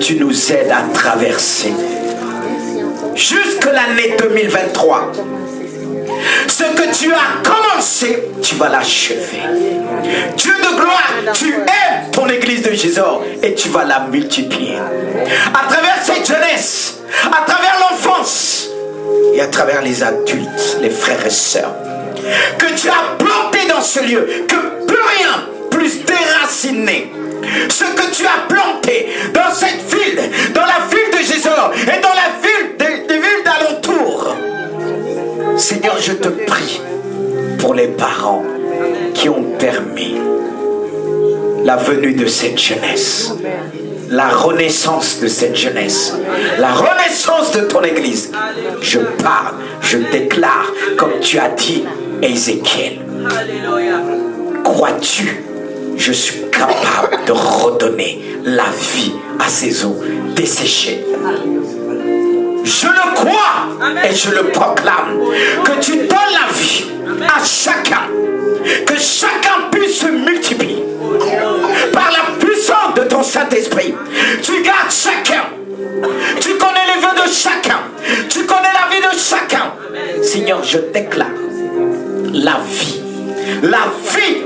tu nous aides à traverser jusque l'année 2023. Ce que tu as commencé, tu vas l'achever. Dieu de gloire, tu aimes ton église de Gisors et tu vas la multiplier. À travers cette jeunesse, à travers l'enfance et à travers les adultes, les frères et sœurs, que tu as planté dans ce lieu, que plus rien plus déraciné. Ce que tu as planté dans cette ville, dans la ville de Gisors et dans la ville des villes d'alentour. Seigneur, je te prie pour les parents qui ont permis la venue de cette jeunesse, la renaissance de cette jeunesse, la renaissance de ton église. Je parle, je déclare, comme tu as dit, Ézéchiel. Crois-tu, je suis capable de redonner la vie à ces eaux desséchées? Je le crois et je le proclame, que tu donnes la vie à chacun, que chacun puisse se multiplier par la puissance de ton Saint-Esprit. Tu gardes chacun, tu connais les vœux de chacun, tu connais la vie de chacun. Seigneur, je déclare la vie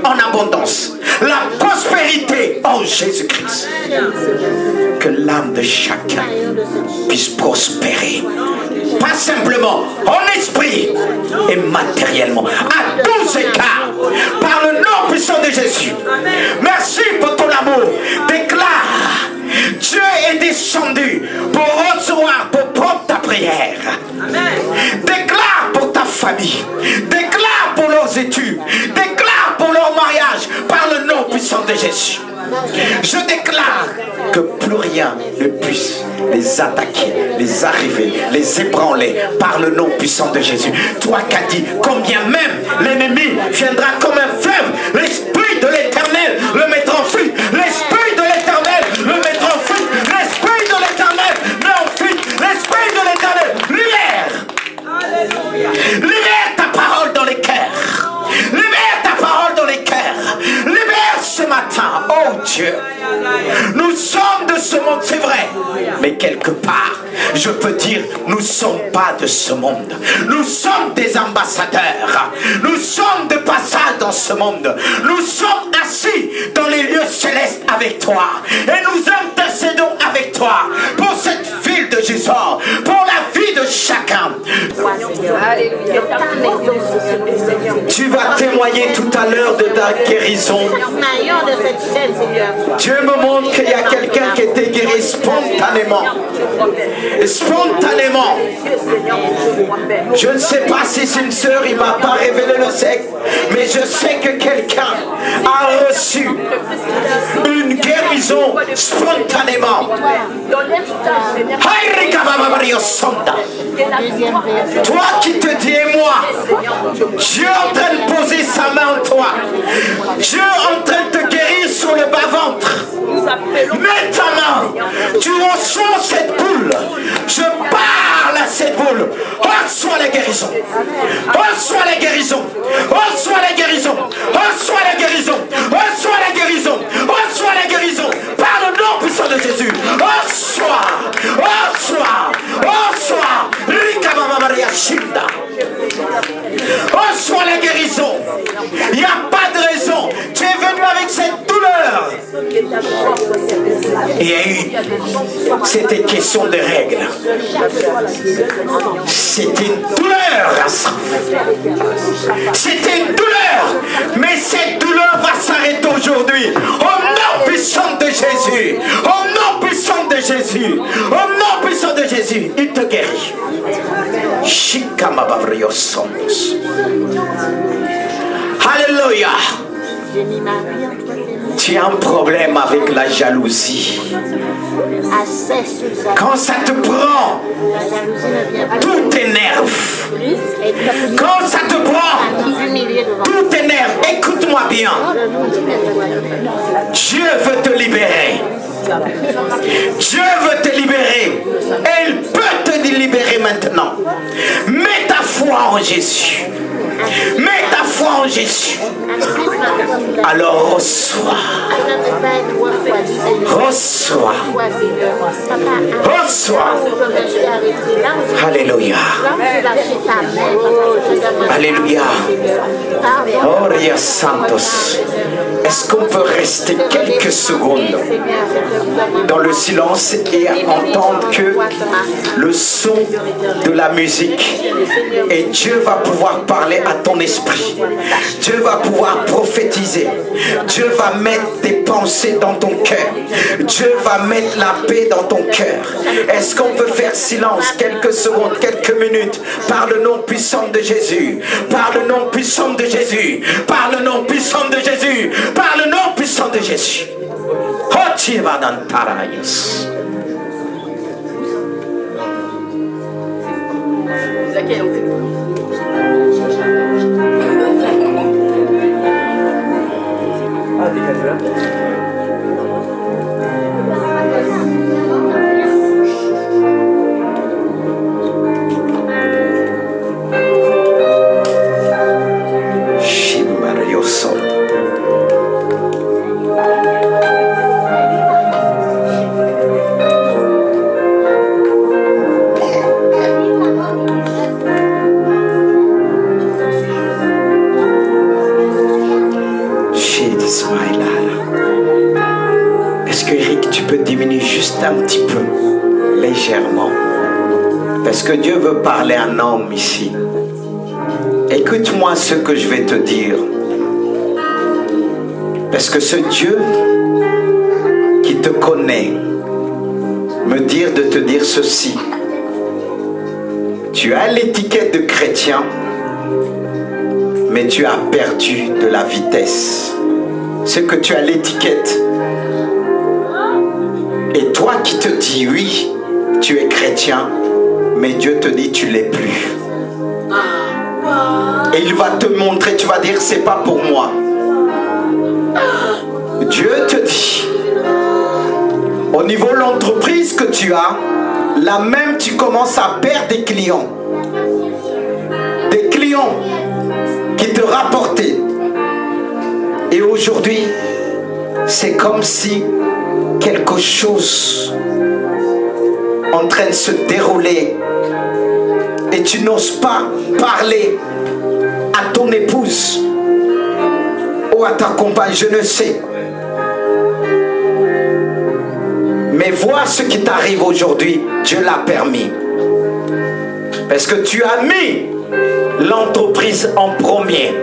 en abondance, la prospérité en Jésus-Christ. Que l'âme de chacun puisse prospérer, pas simplement en esprit et matériellement, à tous égards, par le nom puissant de Jésus. Merci pour ton amour. Déclare, Dieu est descendu pour recevoir, pour prendre ta prière. Déclare pour ta famille, déclare pour leurs études, déclare pour leur mariage, par le nom puissant de Jésus. Je déclare que plus rien ne puisse les attaquer, les arriver, les ébranler par le nom puissant de Jésus. Toi qui as dit, combien même l'ennemi viendra comme un fleuve, l'esprit de l'Éternel le mettra en fuite. L'esprit de l'Éternel le mettra en fuite. L'esprit de l'Éternel met en fuite. L'esprit de l'Éternel libère. Libère ta parole dans les cœurs. Libère ta parole dans les cœurs. Libère ce matin, oh Dieu. Nous sommes de ce monde, c'est vrai. Mais quelque part, je peux dire, nous ne sommes pas de ce monde. Nous sommes des ambassadeurs. Nous sommes de passage dans ce monde. Nous sommes assis dans les lieux célestes avec toi. Et nous intercédons avec toi pour cette ville de Gisors, pour la vie de chacun. Tu vas témoigner tout à l'heure de ta guérison. Dieu me montre qu'il y a quelqu'un qui était guéri spontanément. Spontanément. Je ne sais pas si c'est une sœur, il ne m'a pas révélé le sexe, mais je sais que quelqu'un a reçu une guérison spontanément. Toi qui te dis, et moi, Dieu est en train de poser sa main en toi. Dieu est en train de te guérir sur le bas-ventre. Mets ta main, tu reçois cette boule. Je parle à cette boule. Reçois la guérison. Reçois la guérison. Reçois la guérison. Reçois la guérison. Reçois la guérison. Reçois la guérison. Par le nom puissant de Jésus. Reçois. Reçois. Reçois. Rikabama Maria Shinda. Reçois la guérison. Il n'y a pas de raison. Tu es venu avec cette douleur. Et c'était question de règles. C'était une douleur. C'était une douleur. Mais cette douleur va s'arrêter aujourd'hui. Au nom puissant de Jésus. Au nom puissant de Jésus. Au nom puissant de Jésus. Il te guérit. Alléluia. Tu as un problème avec la jalousie. Quand ça te prend, tout t'énerve. Quand ça te prend, tout t'énerve. Écoute-moi bien. Dieu veut te libérer. Dieu veut te libérer. Et il peut te libérer maintenant. Mets ta foi en Jésus. Mets ta foi nom Jésus. Alors reçois. Reçois. Reçois. Alléluia. Alléluia. Oh, Ria Santos. Est-ce qu'on peut rester quelques secondes dans le silence et entendre que le son de la musique, et Dieu va pouvoir parler à ton esprit. Dieu va pouvoir prophétiser. Dieu va mettre des pensées dans ton cœur. Dieu va mettre la paix dans ton cœur. Est-ce qu'on peut faire silence quelques secondes, quelques minutes par le nom puissant de Jésus, par le nom puissant de Jésus, par le nom puissant de Jésus, par le nom puissant de Jésus. Est-ce que Eric, tu peux diminuer juste un petit peu, légèrement, parce que Dieu veut parler à un homme ici. Écoute-moi ce que je vais te dire, parce que ce Dieu qui te connaît me dire de te dire ceci. Tu as l'étiquette de chrétien, mais tu as perdu de la vitesse. C'est que tu as l'étiquette. Et toi qui te dis oui, tu es chrétien, mais Dieu te dit tu l'es plus. Et il va te montrer, tu vas dire c'est pas pour moi. Dieu te dit, au niveau de l'entreprise que tu as, là même tu commences à perdre des clients. Des clients qui te rapportaient. Et aujourd'hui, c'est comme si quelque chose en train de se dérouler et tu n'oses pas parler à ton épouse ou à ta compagne, je ne sais. Mais vois ce qui t'arrive aujourd'hui, Dieu l'a permis. Parce que tu as mis l'entreprise en premier.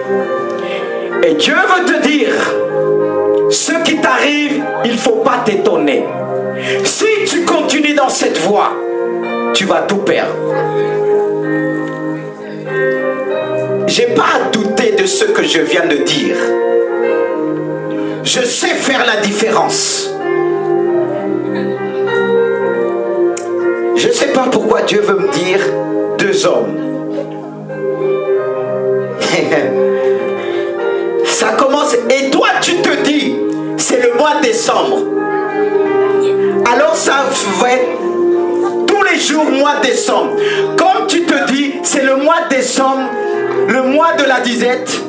Et Dieu veut te dire, ce qui t'arrive, il ne faut pas t'étonner. Si tu continues dans cette voie, tu vas tout perdre. Je n'ai pas à douter de ce que je viens de dire. Je sais faire la différence. Je ne sais pas pourquoi Dieu veut me dire 2 hommes. Ça commence et toi tu te dis c'est le mois de décembre. Alors ça fait tous les jours mois de décembre. Comme tu te dis c'est le mois de décembre, le mois de la disette.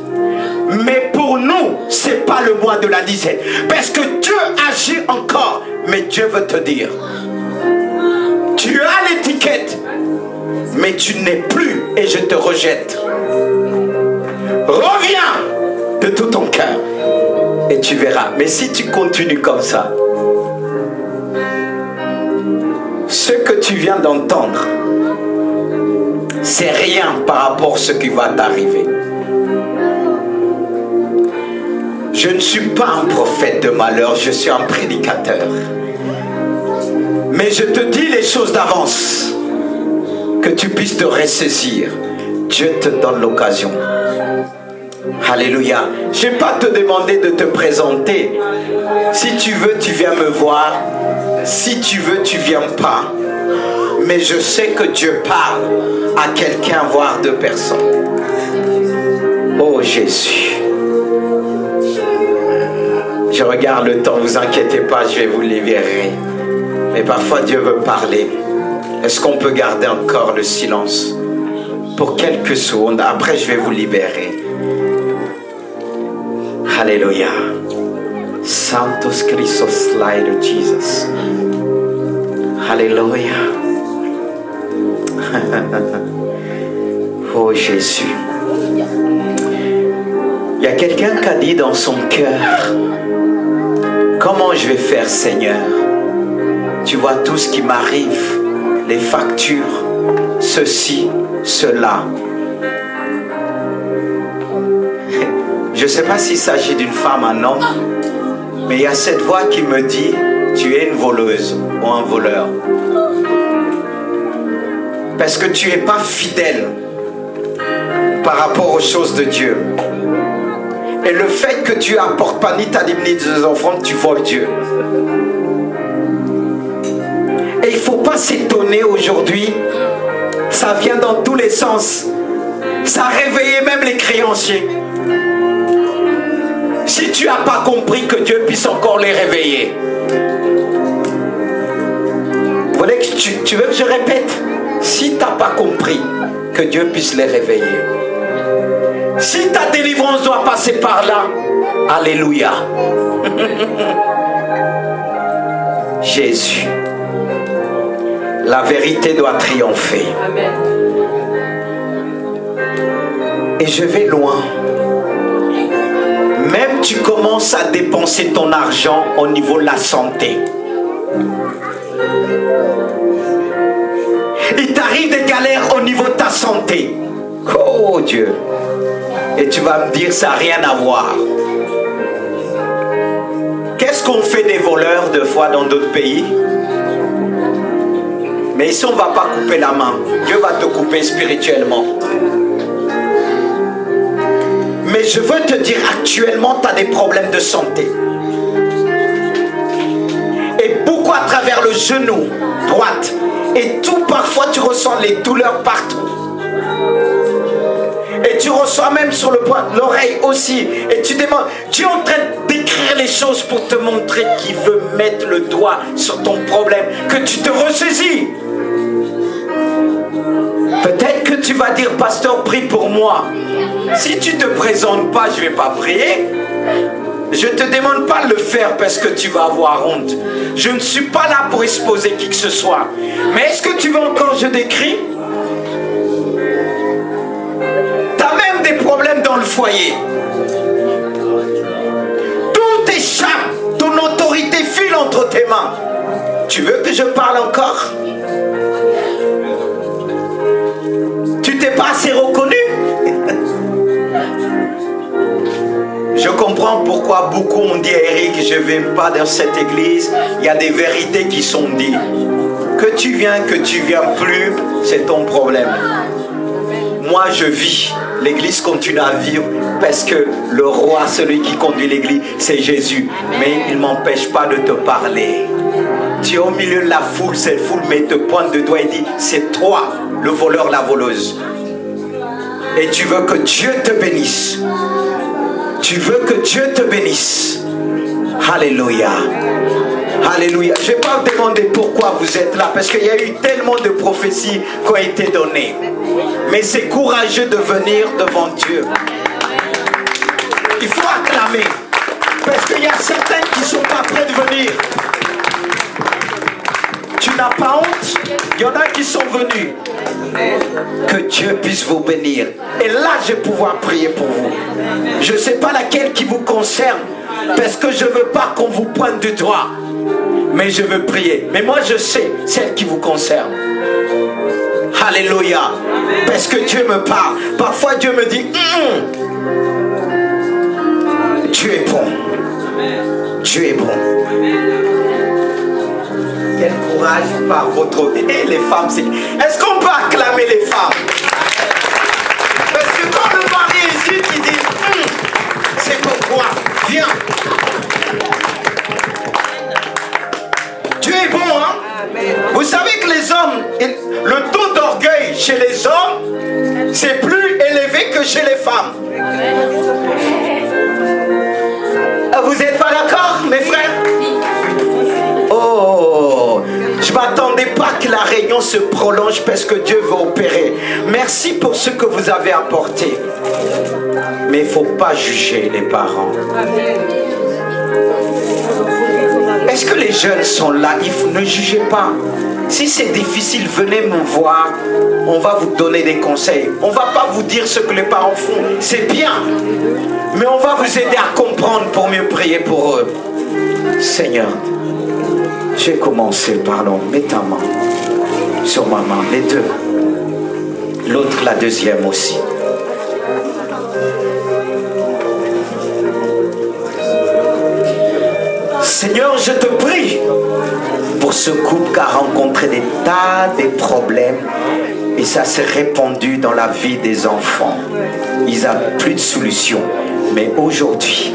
Mais pour nous c'est pas le mois de la disette. Parce que Dieu agit encore. Mais Dieu veut te dire, tu as l'étiquette, mais tu n'es plus et je te rejette. Reviens de tout ton cœur et tu verras. Mais si tu continues comme ça, ce que tu viens d'entendre, c'est rien par rapport à ce qui va t'arriver. Je ne suis pas un prophète de malheur, je suis un prédicateur. Mais je te dis les choses d'avance, que tu puisses te ressaisir. Dieu te donne l'occasion. Alléluia. Je ne vais pas te demander de te présenter. Si tu veux, tu viens me voir. Si tu veux, tu ne viens pas. Mais je sais que Dieu parle à quelqu'un, voire 2 personnes. Oh Jésus. Je regarde le temps, ne vous inquiétez pas, je vais vous libérer. Mais parfois Dieu veut parler. Est-ce qu'on peut garder encore le silence pour quelques secondes? Après je vais vous libérer. Alléluia. Santos Christos Light Jesus. Alléluia. Oh Jésus. Il y a quelqu'un qui a dit dans son cœur, comment je vais faire, Seigneur? Tu vois tout ce qui m'arrive, les factures, ceci, cela. Je ne sais pas s'il s'agit d'une femme, un homme, mais il y a cette voix qui me dit, tu es une voleuse ou un voleur. Parce que tu n'es pas fidèle par rapport aux choses de Dieu. Et le fait que tu n'apportes pas ni ta dîme ni tes offrandes, tu voles Dieu. Et il ne faut pas s'étonner aujourd'hui. Ça vient dans tous les sens. Ça a réveillé même les créanciers. Si tu n'as pas compris que Dieu puisse encore les réveiller. Vous voulez que tu veux que je répète? Si tu n'as pas compris que Dieu puisse les réveiller. Si ta délivrance doit passer par là, alléluia. Jésus. La vérité doit triompher. Amen. Et je vais loin. Même tu commences à dépenser ton argent au niveau de la santé. Il t'arrive des galères au niveau de ta santé. Oh Dieu. Et tu vas me dire, ça n'a rien à voir. Qu'est-ce qu'on fait des voleurs de fois dans d'autres pays? Mais ici, on ne va pas couper la main. Dieu va te couper spirituellement. Mais je veux te dire, actuellement, tu as des problèmes de santé. Et beaucoup à travers le genou droite. Et tout, parfois, tu ressens les douleurs partout. Et tu reçois même sur le point de l'oreille aussi. Et tu demandes, Dieu est en train d'écrire les choses pour te montrer qu'il veut mettre le doigt sur ton problème. Que tu te ressaisis. Peut-être que tu vas dire, pasteur, prie pour moi. Si tu ne te présentes pas, je ne vais pas prier. Je ne te demande pas de le faire parce que tu vas avoir honte. Je ne suis pas là pour exposer qui que ce soit. Mais est-ce que tu veux encore que je décris? Tu as même des problèmes dans le foyer. Tout échappe. Ton autorité file entre tes mains. Tu veux que je parle encore? Tu t'es pas assez reconnu? Je comprends pourquoi beaucoup ont dit à Eric, je ne vais pas dans cette église. Il y a des vérités qui sont dites. Que tu viens plus, c'est ton problème. Moi, je vis. L'église continue à vivre parce que le roi, celui qui conduit l'église, c'est Jésus. Mais il ne m'empêche pas de te parler. Tu es au milieu de la foule, cette foule, mais il te pointe de doigt et dit, c'est toi, le voleur, la voleuse. Et tu veux que Dieu te bénisse. Tu veux que Dieu te bénisse. Alléluia. Alléluia. Je ne vais pas vous demander pourquoi vous êtes là, parce qu'il y a eu tellement de prophéties qui ont été données. Mais c'est courageux de venir devant Dieu. Il faut acclamer. Parce qu'il y a certains qui ne sont pas prêts de venir. Tu n'as pas honte. Il y en a qui sont venus. Que Dieu puisse vous bénir. Et là, je vais pouvoir prier pour vous. Je ne sais pas laquelle qui vous concerne. Parce que je ne veux pas qu'on vous pointe du doigt. Mais je veux prier. Mais moi, je sais celle qui vous concerne. Alléluia. Parce que Dieu me parle. Parfois, Dieu me dit, Dieu est bon. Dieu est bon. Quel courage par votre vie. Et les femmes, est-ce qu'on peut acclamer les femmes? Parce que quand le mari hésite, il dit, c'est pourquoi. Viens. Dieu est bon, hein? Amen. Vous savez que les hommes, le taux d'orgueil chez les hommes, c'est plus élevé que chez les femmes. Vous n'êtes pas d'accord, mes frères? Oh, je Je ne m'attendais pas que la réunion se prolonge parce que Dieu veut opérer. Merci pour ce que vous avez apporté. Mais il ne faut pas juger les parents. Est-ce que les jeunes sont là? Ne jugez pas. Si c'est difficile, venez me voir. On va vous donner des conseils. On ne va pas vous dire ce que les parents font. C'est bien. Mais on va vous aider à comprendre pour mieux prier pour eux. Seigneur, j'ai commencé, pardon. Mets ta main sur ma main, les deux. L'autre, la deuxième aussi. Seigneur, je te prie pour ce couple qui a rencontré des tas de problèmes et ça s'est répandu dans la vie des enfants. Ils n'ont plus de solution. Mais aujourd'hui,